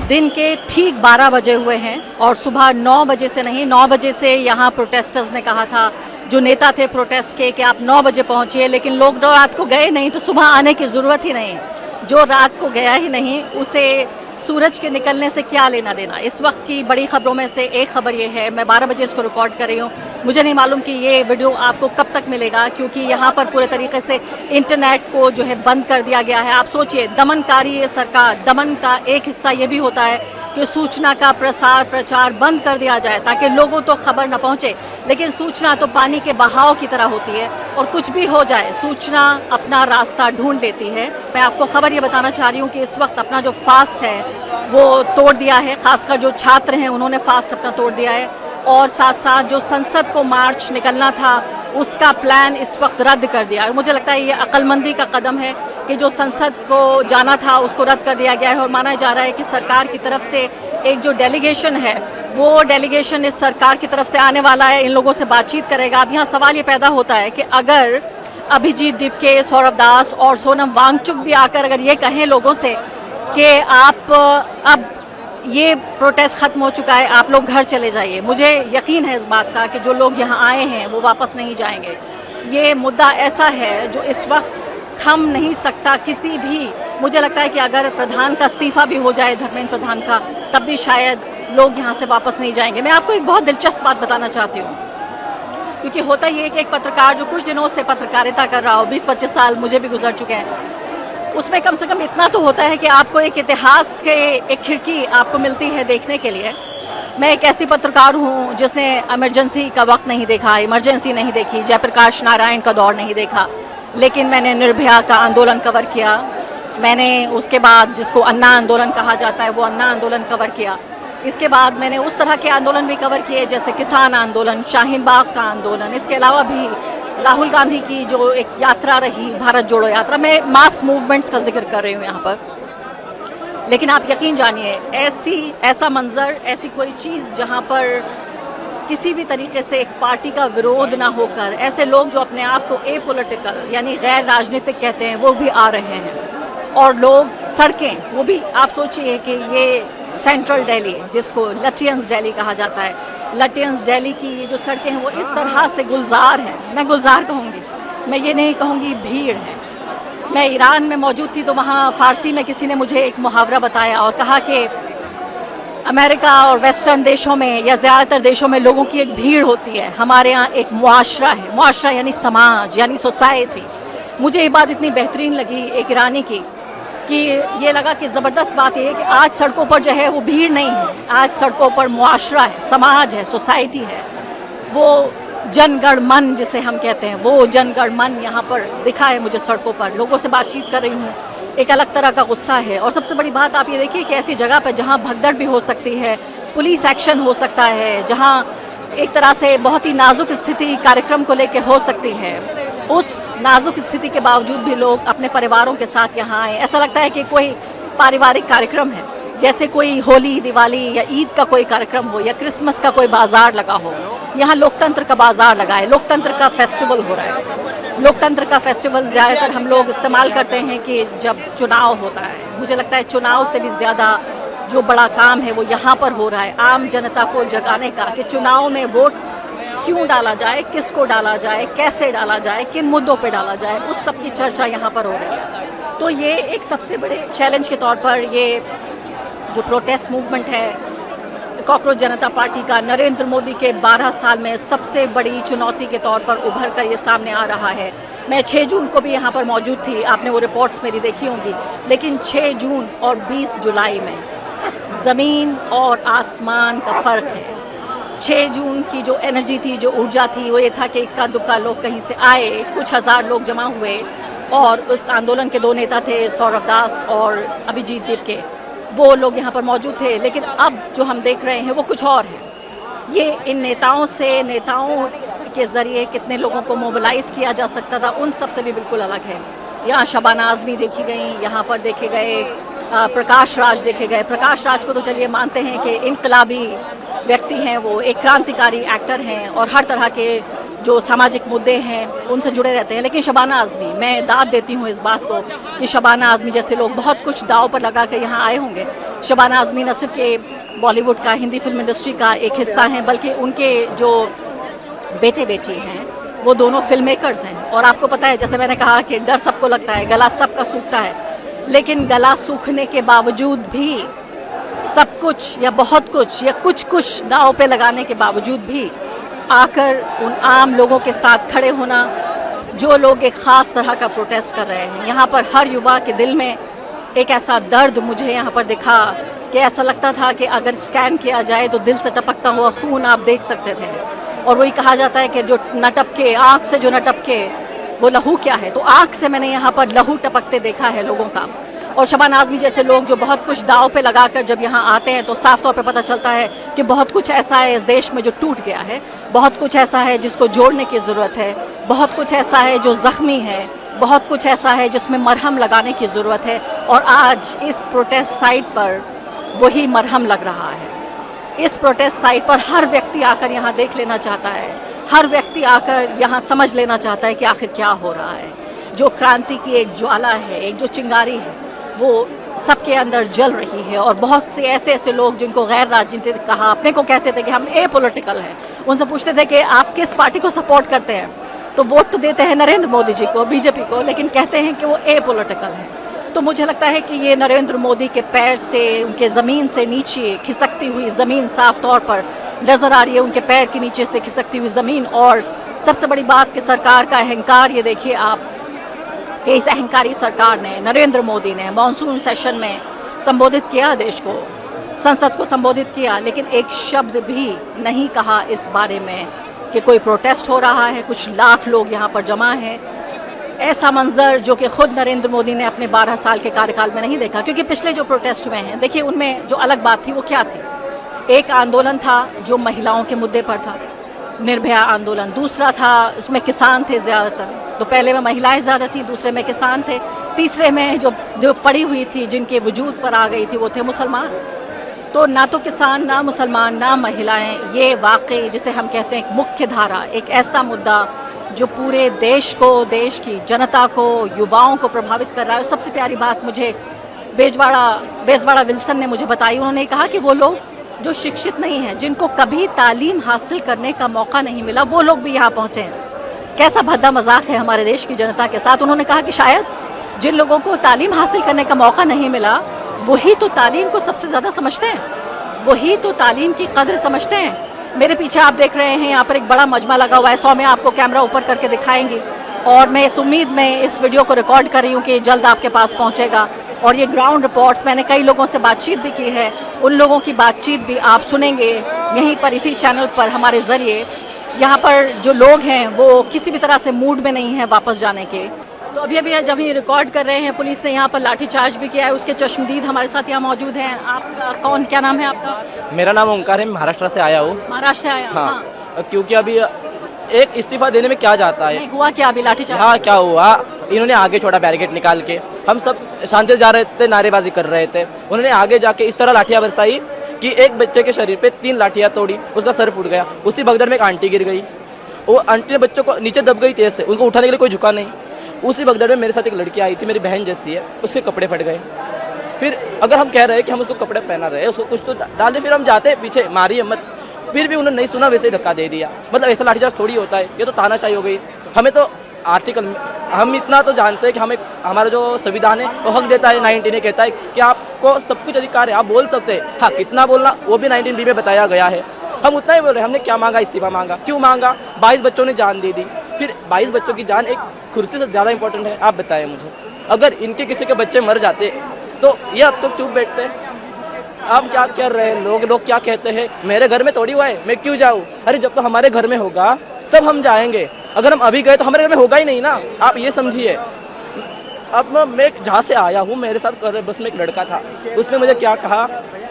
दिन के ठीक 12 बजे हुए हैं और सुबह 9 बजे से नहीं, 9 बजे से यहाँ प्रोटेस्टर्स ने कहा था, जो नेता थे प्रोटेस्ट के, कि आप 9 बजे पहुँचिए, लेकिन लोग रात को गए नहीं तो सुबह आने की ज़रूरत ही नहीं। जो रात को गया ही नहीं उसे सूरज के निकलने से क्या लेना देना। इस वक्त की बड़ी खबरों में से एक खबर ये है, मैं 12 बजे इसको रिकॉर्ड कर रही हूँ, मुझे नहीं मालूम कि ये वीडियो आपको कब तक मिलेगा, क्योंकि यहाँ पर पूरे तरीके से इंटरनेट को जो है बंद कर दिया गया है। आप सोचिए, दमनकारी ये सरकार, दमन का एक हिस्सा ये भी होता है कि सूचना का प्रचार बंद कर दिया जाए ताकि लोगों तो खबर न पहुंचे, लेकिन सूचना तो पानी के बहाव की तरह होती है और कुछ भी हो जाए सूचना अपना रास्ता ढूंढ लेती है। मैं आपको खबर ये बताना चाह रही हूँ कि इस वक्त अपना जो फास्ट है वो तोड़ दिया है, खासकर जो छात्र हैं उन्होंने फास्ट अपना तोड़ दिया है, और साथ साथ जो संसद को मार्च निकलना था उसका प्लान इस वक्त रद्द कर दिया है। मुझे लगता है ये अक्लमंदी का कदम है कि जो संसद को जाना था उसको रद्द कर दिया गया है, और माना जा रहा है कि सरकार की तरफ से एक जो डेलीगेशन है वो डेलीगेशन इस सरकार की तरफ से आने वाला है, इन लोगों से बातचीत करेगा। अब यहाँ सवाल ये पैदा होता है कि अगर अभिजीत दीपके, सौरभ दास और सोनम वांगचुक भी आकर अगर ये कहें लोगों से कि आप अब ये प्रोटेस्ट खत्म हो चुका है, आप लोग घर चले जाइए, मुझे यकीन है इस बात का कि जो लोग यहाँ आए हैं वो वापस नहीं जाएंगे। ये मुद्दा ऐसा है जो इस वक्त थम नहीं सकता किसी भी। मुझे लगता है कि अगर प्रधान का इस्तीफा भी हो जाए, धर्मेंद्र प्रधान का, तब भी शायद लोग यहाँ से वापस नहीं जाएंगे। मैं आपको एक बहुत दिलचस्प बात बताना चाहती हूँ, क्योंकि होता ही है कि एक पत्रकार जो कुछ दिनों से पत्रकारिता कर रहा हो, 20-25 साल मुझे भी गुजर चुके हैं, उसमें कम से कम इतना तो होता है कि आपको एक इतिहास के एक खिड़की आपको मिलती है देखने के लिए। मैं एक ऐसी पत्रकार हूँ जिसने इमरजेंसी का वक्त नहीं देखा, इमरजेंसी नहीं देखी, जयप्रकाश नारायण का दौर नहीं देखा, लेकिन मैंने निर्भया का आंदोलन कवर किया, मैंने उसके बाद जिसको अन्ना आंदोलन कहा जाता है वो अन्ना आंदोलन कवर किया, इसके बाद मैंने उस तरह के आंदोलन भी कवर किए जैसे किसान आंदोलन, शाहीन बाग का आंदोलन, इसके अलावा भी राहुल गांधी की जो एक यात्रा रही, भारत जोड़ो यात्रा। मैं मास मूवमेंट्स का जिक्र कर रही हूँ यहाँ पर, लेकिन आप यकीन जानिए ऐसा मंजर, ऐसी कोई चीज़ जहाँ पर किसी भी तरीके से एक पार्टी का विरोध ना होकर ऐसे लोग जो अपने आप को एपॉलिटिकल यानी गैर राजनीतिक कहते हैं वो भी आ रहे हैं, और लोग सड़कें, वो भी आप सोचिए कि ये सेंट्रल दिल्ली जिसको लटियंस दिल्ली कहा जाता है, लटियंस दिल्ली की ये जो सड़कें हैं वो इस तरह से गुलजार हैं, मैं गुलजार कहूँगी, मैं ये नहीं कहूँगी भीड़ है। मैं ईरान में मौजूद थी तो वहाँ फ़ारसी में किसी ने मुझे एक मुहावरा बताया और कहा कि अमेरिका और वेस्टर्न देशों में या ज़्यादातर देशों में लोगों की एक भीड़ होती है, हमारे यहाँ एक मुआशरा है, मुआशरा यानी समाज यानी सोसाइटी। मुझे ये बात इतनी बेहतरीन लगी एक ईरानी की कि ये लगा कि ज़बरदस्त बात ये है कि आज सड़कों पर जो है वो भीड़ नहीं है, आज सड़कों पर मुआशरा है, समाज है, सोसाइटी है, वो जनगण मन जिसे हम कहते हैं, वो जनगण मन यहाँ पर दिखा है मुझे सड़कों पर। लोगों से बातचीत कर रही हूँ, एक अलग तरह का गुस्सा है, और सबसे बड़ी बात आप ये देखिए कि ऐसी जगह पर जहाँ भगदड़ भी हो सकती है, पुलिस एक्शन हो सकता है, जहाँ एक तरह से बहुत ही नाजुक स्थिति कार्यक्रम को लेकर हो सकती है, उस नाजुक स्थिति के बावजूद भी लोग अपने परिवारों के साथ यहाँ आए। ऐसा लगता है कि कोई पारिवारिक कार्यक्रम है, जैसे कोई होली, दिवाली या ईद का कोई कार्यक्रम हो या क्रिसमस का कोई बाजार लगा हो। यहाँ लोकतंत्र का बाजार लगा है, लोकतंत्र का फेस्टिवल हो रहा है। लोकतंत्र का फेस्टिवल ज़्यादातर हम लोग इस्तेमाल करते हैं कि जब चुनाव होता है। मुझे लगता है चुनाव से भी ज़्यादा जो बड़ा काम है वो यहाँ पर हो रहा है, आम जनता को जगाने का कि चुनाव में वोट क्यों डाला जाए, किसको डाला जाए, कैसे डाला जाए, किन मुद्दों पे डाला जाए, उस सब की चर्चा यहाँ पर हो रही है। तो ये एक सबसे बड़े चैलेंज के तौर पर ये जो प्रोटेस्ट मूवमेंट है कॉकरोच जनता पार्टी का नरेंद्र मोदी के 12 साल में सबसे बड़ी चुनौती के तौर पर उभर कर ये सामने आ रहा है। मैं 6 जून को भी यहाँ पर मौजूद थी, आपने वो रिपोर्ट्स मेरी देखी होंगी, लेकिन 6 जून और 20 जुलाई में ज़मीन और आसमान का फ़र्क है। 6 जून की जो एनर्जी थी, जो ऊर्जा थी, वो ये था कि इक्का दुक्का लोग कहीं से आए, कुछ हज़ार लोग जमा हुए, और उस आंदोलन के 2 नेता थे, सौरभ दास और अभिजीत दीपके, वो लोग यहाँ पर मौजूद थे। लेकिन अब जो हम देख रहे हैं वो कुछ और है। ये इन नेताओं के ज़रिए कितने लोगों को मोबिलाइज़ किया जा सकता था, उन सब से भी बिल्कुल अलग है। यहाँ शबाना आज़मी देखी गई, यहाँ पर देखे गए प्रकाश राज देखे गए। प्रकाश राज को तो चलिए मानते हैं कि इनकलाबी व्यक्ति हैं, वो एक क्रांतिकारी एक्टर हैं, और हर तरह के जो सामाजिक मुद्दे हैं उनसे जुड़े रहते हैं। लेकिन शबाना आज़मी, मैं दाद देती हूँ इस बात को कि शबाना आज़मी जैसे लोग बहुत कुछ दाव पर लगा कर यहाँ आए होंगे। शबाना आज़मी न सिर्फ के बॉलीवुड का, हिंदी फिल्म इंडस्ट्री का एक हिस्सा हैं, बल्कि उनके जो बेटे बेटी हैं वो दोनों फिल्म मेकर्स हैं। और आपको पता है, जैसे मैंने कहा कि डर सबको लगता है, गला सबका सूखता है, लेकिन गला सूखने के बावजूद भी सब कुछ या बहुत कुछ या कुछ दाव पे लगाने के बावजूद भी आकर उन आम लोगों के साथ खड़े होना, जो लोग एक ख़ास तरह का प्रोटेस्ट कर रहे हैं। यहाँ पर हर युवा के दिल में एक ऐसा दर्द मुझे यहाँ पर दिखा कि ऐसा लगता था कि अगर स्कैन किया जाए तो दिल से टपकता हुआ खून आप देख सकते थे। और वही कहा जाता है कि जो न टपके, आँख से जो न टपके वो लहू क्या है। तो आँख से मैंने यहाँ पर लहू टपकते देखा है लोगों का। और शबाना आज़मी जैसे लोग जो बहुत कुछ दाव पे लगाकर जब यहाँ आते हैं तो साफ तौर पे पता चलता है कि बहुत कुछ ऐसा है इस देश में जो टूट गया है, बहुत कुछ ऐसा है जिसको जोड़ने की ज़रूरत है, बहुत कुछ ऐसा है जो ज़ख्मी है, बहुत कुछ ऐसा है जिसमें मरहम लगाने की ज़रूरत है। और आज इस प्रोटेस्ट साइट पर वही मरहम लग रहा है। इस प्रोटेस्ट साइट पर हर व्यक्ति आकर यहाँ देख लेना चाहता है, हर व्यक्ति आकर यहाँ समझ लेना चाहता है कि आखिर क्या हो रहा है। जो क्रांति की एक ज्वाला है, एक जो चिंगारी है, वो सबके अंदर जल रही है। और बहुत से ऐसे लोग जिनको गैर राजनीतिक कहा, अपने को कहते थे कि हम ए पॉलिटिकल हैं, उनसे पूछते थे कि आप किस पार्टी को सपोर्ट करते हैं, तो वोट तो देते हैं नरेंद्र मोदी जी को, बीजेपी को, लेकिन कहते हैं कि वो ए पॉलिटिकल है। तो मुझे लगता है कि ये नरेंद्र मोदी के पैर से, उनके ज़मीन से नीचे खिसकती हुई ज़मीन साफ तौर पर नज़र आ रही है, उनके पैर के नीचे से खिसकती हुई ज़मीन। और सबसे बड़ी बात कि सरकार का अहंकार, ये देखिए आप कि इस अहंकारी सरकार ने, नरेंद्र मोदी ने मॉनसून सेशन में संबोधित किया देश को, संसद को संबोधित किया, लेकिन एक शब्द भी नहीं कहा इस बारे में कि कोई प्रोटेस्ट हो रहा है, कुछ लाख लोग यहाँ पर जमा हैं। ऐसा मंजर जो कि खुद नरेंद्र मोदी ने अपने 12 साल के कार्यकाल में नहीं देखा। क्योंकि पिछले जो प्रोटेस्ट हुए हैं, देखिए उनमें जो अलग बात थी वो क्या थी। एक आंदोलन था जो महिलाओं के मुद्दे पर था, निर्भया आंदोलन। दूसरा था, उसमें किसान थे ज़्यादातर, तो पहले में महिलाएं ज़्यादा थी, दूसरे में किसान थे, तीसरे में जो पड़ी हुई थी, जिनके वजूद पर आ गई थी, वो थे मुसलमान। तो ना तो किसान, ना मुसलमान, ना महिलाएं, ये वाकई जिसे हम कहते हैं एक मुख्य धारा, एक ऐसा मुद्दा जो पूरे देश को, देश की जनता को, युवाओं को प्रभावित कर रहा है। सबसे प्यारी बात मुझे बेजवाड़ा विल्सन ने मुझे बताई। उन्होंने कहा कि वो लोग जो शिक्षित नहीं हैं, जिनको कभी तालीम हासिल करने का मौका नहीं मिला, वो लोग भी यहाँ पहुँचे हैं। कैसा भद्दा मजाक है हमारे देश की जनता के साथ। उन्होंने कहा कि शायद जिन लोगों को तालीम हासिल करने का मौका नहीं मिला, वही तो तालीम को सबसे ज़्यादा समझते हैं, वही तो तालीम की कदर समझते हैं। मेरे पीछे आप देख रहे हैं, यहाँ पर एक बड़ा मजमा लगा हुआ है। 100 में आपको कैमरा ऊपर करके दिखाएंगी, और मैं इस उम्मीद में इस वीडियो को रिकॉर्ड कर रही हूँ कि जल्द आपके पास पहुँचेगा। और ये ग्राउंड रिपोर्ट्स, मैंने कई लोगों से बातचीत भी की है, उन लोगों की बातचीत भी आप सुनेंगे यहीं पर, इसी चैनल पर हमारे ज़रिए। यहाँ पर जो लोग हैं वो किसी भी तरह से मूड में नहीं है वापस जाने के। तो अभी जब ये रिकॉर्ड कर रहे हैं, पुलिस ने यहाँ पर लाठीचार्ज भी किया है। उसके चश्मदीद हमारे साथ यहाँ मौजूद हैं। आप कौन, क्या नाम है आपका? मेरा नाम ओंकार है, महाराष्ट्र से आया हूँ। महाराष्ट्र से आया? हाँ। क्योंकि अभी एक इस्तीफा देने में क्या जाता है। हुआ क्या अभी लाठीचार्ज? हाँ, क्या हुआ, इन्होंने आगे छोड़ा बैरिकेड निकाल के, हम सब शांति से जा रहे थे, नारेबाजी कर रहे थे, उन्होंने आगे जाके इस तरह लाठियाँ बरसाई कि एक बच्चे के शरीर पे 3 लाठियाँ तोड़ी, उसका सर फूट गया। उसी भगदड़ में एक आंटी गिर गई, वो आंटी ने बच्चों को नीचे दब गई तेज से, उसको उठाने के लिए कोई झुका नहीं। उसी भगदड़ में मेरे साथ एक लड़की आई थी, मेरी बहन जैसी है, उसके कपड़े फट गए। फिर अगर हम कह रहे हैं कि हम उसको कपड़े पहना रहे हैं, उसको कुछ तो डाले, फिर हम जाते पीछे, मारिए मत, फिर भी उन्होंने नहीं सुना, वैसे ही धक्का दे दिया। मतलब ऐसा लाठीचार्ज थोड़ी होता है, ये तो तानाशाही हो गई। हमें तो आर्टिकल, हम इतना तो जानते हैं कि हमें हमारा जो संविधान है वो हक देता है, 19 ने कहता है कि आपको सब कुछ अधिकार है, आप बोल सकते हैं। हाँ, कितना बोलना वो भी 19B में बताया गया है, हम उतना ही बोल रहे हैं। हमने क्या मांगा? इस्तीफा मांगा। क्यों मांगा? 22 बच्चों ने जान दे दी। फिर 22 बच्चों की जान एक कुर्सी से ज़्यादा इंपॉर्टेंट है? आप बताएं मुझे। अगर इनके किसी के बच्चे मर जाते तो ये अब तो चुप बैठते हैं। आप क्या कर रहे हैं? लोग क्या कहते हैं, मेरे घर में तोड़ी हुआ है, मैं क्यों जाऊँ? अरे जब तो हमारे घर में होगा तब हम जाएंगे, अगर हम अभी गए तो हमारे घर में होगा ही नहीं ना, आप ये समझिए। अब मैं जहाँ से आया हूँ, मेरे साथ बस में एक लड़का था, उसने मुझे क्या कहा,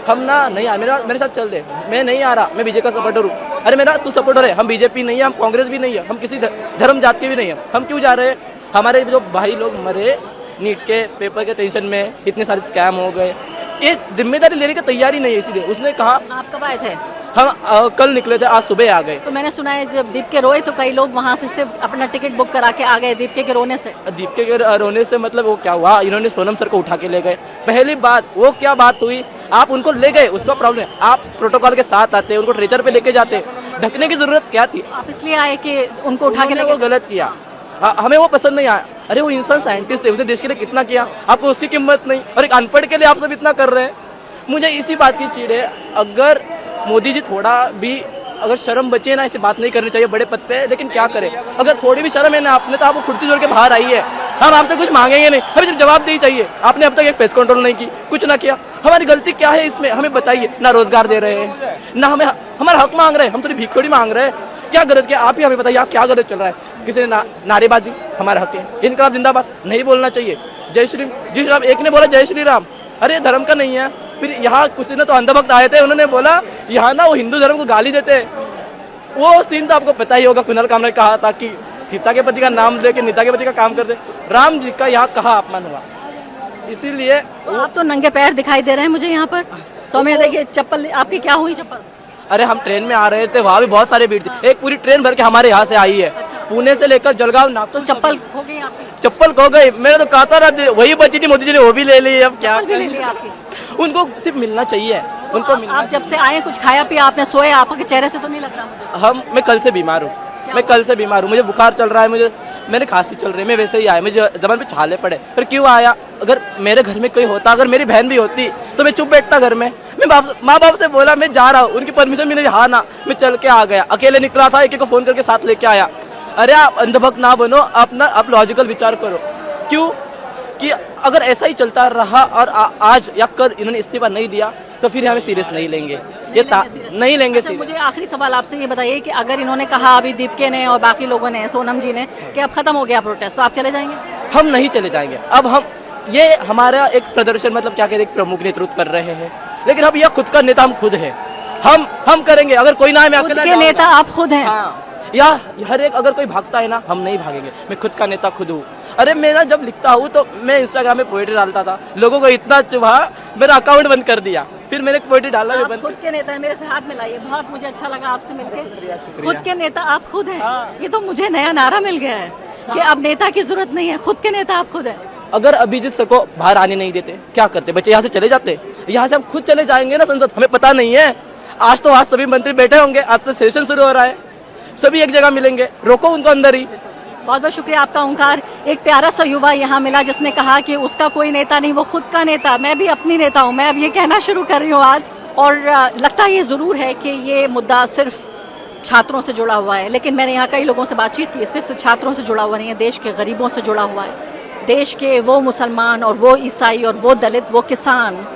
हम ना नहीं आ, मेरे साथ चल दे। मैं नहीं आ रहा, मैं बीजेपी का सपोर्टर हूँ। अरे मेरा तू सपोर्टर है, हम बीजेपी नहीं है, हम कांग्रेस भी नहीं है, हम किसी धर्म जात के भी नहीं है, हम क्यों जा रहे हैं? हमारे जो भाई लोग मरे नीट के पेपर के टेंशन में, इतने सारे स्कैम हो गए, ये जिम्मेदारी लेने की तैयारी नहीं है। इसलिए उसने कहा। आप कब आए थे? हम कल निकले थे, आज सुबह आ गए। तो मैंने सुना है जब दीपके रोए तो कई लोग वहाँ से सिर्फ अपना टिकट बुक करा के आ गए दीपके के रोने से। दीपके के रोने से मतलब वो क्या हुआ, इन्होंने सोनम सर को उठा के ले गए। पहली बात वो क्या बात हुई, आप उनको ले गए उसका प्रॉब्लम है, आप प्रोटोकॉल के साथ आते, उनको ट्रेचर पे लेके जाते, ढकने की जरूरत क्या थी? आप इसलिए आए कि उनको उठा के ले वो गलत किया, हमें वो पसंद नहीं आया। अरे वो इंसान साइंटिस्ट है, उसने देश के लिए कितना किया, आपको उसकी कीमत नहीं, और एक अनपढ़ के लिए आप सब इतना कर रहे हैं। मुझे इसी बात की चिढ़ है, अगर मोदी जी थोड़ा भी अगर शर्म बचे ना, ऐसी बात नहीं करनी चाहिए, बड़े पद पे है, लेकिन क्या करें, अगर थोड़ी भी शर्म है ना आपने, तो आपको कुर्सी जोड़ के बाहर आई है। हम आपसे कुछ मांगेंगे नहीं, हमें सिर्फ जवाब नहीं चाहिए। आपने अब तक एक प्रेस कंट्रोल नहीं की, कुछ ना किया, हमारी गलती क्या है इसमें, हमें बताइए। ना रोजगार दे रहे हैं, ना हमें हमारा हक मांग रहे हैं, हम थोड़ी भीख थोड़ी मांग रहे हैं। क्या गलत किया आप ही हमें बताइए, आप क्या गलत चल रहा है? किसी ने नारेबाजी, हमारा हक है, इनकलाब जिंदाबाद नहीं बोलना चाहिए, जय श्री राम, एक ने बोला जय श्री राम, अरे धर्म का नहीं है। फिर यहाँ कुछ ने तो अंधभक्त आए थे, उन्होंने बोला यहाँ ना वो हिंदू धर्म को गाली देते, वो सीन तो आपको पता ही होगा। कुणाल कामरे ने कहा था कि सीता के पति का नाम लेके नीता के पति का काम करते, राम जी का यहाँ कहा अपमान हुआ, इसीलिए आप तो नंगे पैर दिखाई दे रहे हैं मुझे यहाँ पर। सौम्या देखिए चप्पल आपकी क्या हुई चप्पल? अरे हम ट्रेन में आ रहे थे, वहाँ भी बहुत सारी भीड़ थी, एक पूरी ट्रेन भर के हमारे यहाँ से आई है, पुणे से लेकर जलगांव नागपुर। तो चप्पल खो गई आपकी? चप्पल खो गई, मैंने तो कहा था वही बची थी, मोदी जी ने वो भी ले ली, अब क्या भी ले ली आपकी? उनको सिर्फ मिलना चाहिए, उनको मिलना। आप जब से आए कुछ खाया पिया आपने, सोए, आपके चेहरे से तो नहीं लग रहा मुझे। मैं कल से बीमार हूँ, मैं कल से बीमार हूँ, मुझे बुखार चल रहा है, मेरे खांसी चल रही है, मैं वैसे ही आया, मुझे जबान पे छाले पड़े। फिर क्यों आया? अगर मेरे घर में कोई होता, अगर मेरी बहन भी होती तो मैं चुप बैठता घर में। मैं माँ बाप से बोला मैं जा रहा हूँ, उनकी परमिशन मिली, हाँ ना, मैं चल के आ गया, अकेले निकला था, एक को फोन करके साथ लेके आया। अरे आप अंधभक्त ना बनो, आप लॉजिकल विचार करो। क्यों कि अगर ऐसा ही चलता रहा और आज या कल इन्होंने इस्तीफा नहीं दिया तो फिर हमें सीरियस नहीं लेंगे, नहीं लेंगे। अच्छा, मुझे आखिरी सवाल आपसे ये बताइए कि अगर इन्होंने कहा अभी दीपके ने और बाकी लोगों ने, सोनम जी ने, कि अब खत्म हो गया प्रोटेस्ट, तो आप चले जाएंगे? हम नहीं चले जाएंगे। अब हम ये हमारा एक प्रदर्शन मतलब क्या कहते हैं, प्रमुख नेतृत्व कर रहे हैं, लेकिन अब यह खुद का नेता हम खुद है, हम करेंगे। अगर कोई ना है, मैं अकेला के नेता आप खुद हैं? हाँ, या हर एक अगर कोई भागता है ना, हम नहीं भागेंगे, मैं खुद का नेता खुद हूँ। अरे मैं ना जब लिखता हूँ तो मैं इंस्टाग्राम में पोएट्री डालता था, लोगों को इतना चुभा मेरा अकाउंट बंद कर दिया, फिर मैंने पोएट्री डालना भी बंद। खुद के नेता है, मेरे से हाथ मिलाइए, बहुत मुझे अच्छा लगा आपसे मिलकर। खुद के नेता आप खुद हैं। ये तो मुझे नया नारा मिल गया है कि अब नेता की जरूरत नहीं है, खुद के नेता आप खुद हैं। अगर अभिजीत सर को बाहर आने नहीं देते क्या करते? बच्चे यहाँ से चले जाते, यहाँ से हम खुद चले जाएंगे ना संसद, हमें पता नहीं है। आज सभी मंत्री बैठे होंगे, आज से सेशन शुरू हो रहा है, सभी एक जगह मिलेंगे, रोको उनको अंदर ही। बहुत बहुत शुक्रिया आपका ओंकार। एक प्यारा सा युवा यहाँ मिला जिसने कहा कि उसका कोई नेता नहीं, वो खुद का नेता। मैं भी अपनी नेता हूँ, मैं अब ये कहना शुरू कर रही हूँ आज। और लगता ये ज़रूर है कि ये मुद्दा सिर्फ छात्रों से जुड़ा हुआ है, लेकिन मैंने यहाँ कई लोगों से बातचीत की, सिर्फ छात्रों से जुड़ा हुआ नहीं है, देश के गरीबों से जुड़ा हुआ है। देश के वो मुसलमान और वो ईसाई और वो दलित, वो किसान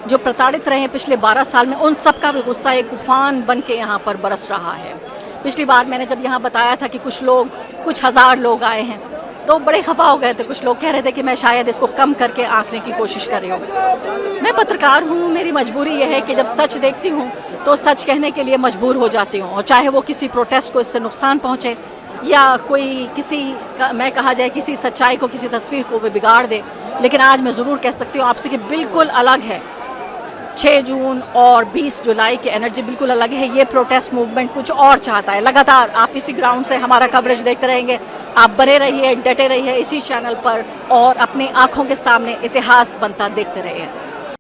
जो प्रताड़ित रहे हैं पिछले 12 साल में, उन सब का भी गुस्सा एक तूफान बन के यहाँ पर बरस रहा है। पिछली बार मैंने जब यहाँ बताया था कि कुछ हज़ार लोग आए हैं, तो बड़े खफा हो गए थे। कुछ लोग कह रहे थे कि मैं शायद इसको कम करके आंकने की कोशिश कर रही हूँ। मैं पत्रकार हूँ, मेरी मजबूरी यह है कि जब सच देखती हूँ तो सच कहने के लिए मजबूर हो जाती हूँ, और चाहे वो किसी प्रोटेस्ट को इससे नुकसान पहुँचे या कोई मैं कहा जाए किसी सच्चाई को, किसी तस्वीर को वो बिगाड़ दे। लेकिन आज मैं ज़रूर कह सकती हूँ आपसे कि बिल्कुल अलग है 6 जून और 20 जुलाई की एनर्जी, बिल्कुल अलग है। ये प्रोटेस्ट मूवमेंट कुछ और चाहता है। लगातार आप इसी ग्राउंड से हमारा कवरेज देखते रहेंगे, आप बने रहिए, डटे रहिए इसी चैनल पर, और अपनी आंखों के सामने इतिहास बनता देखते रहिए।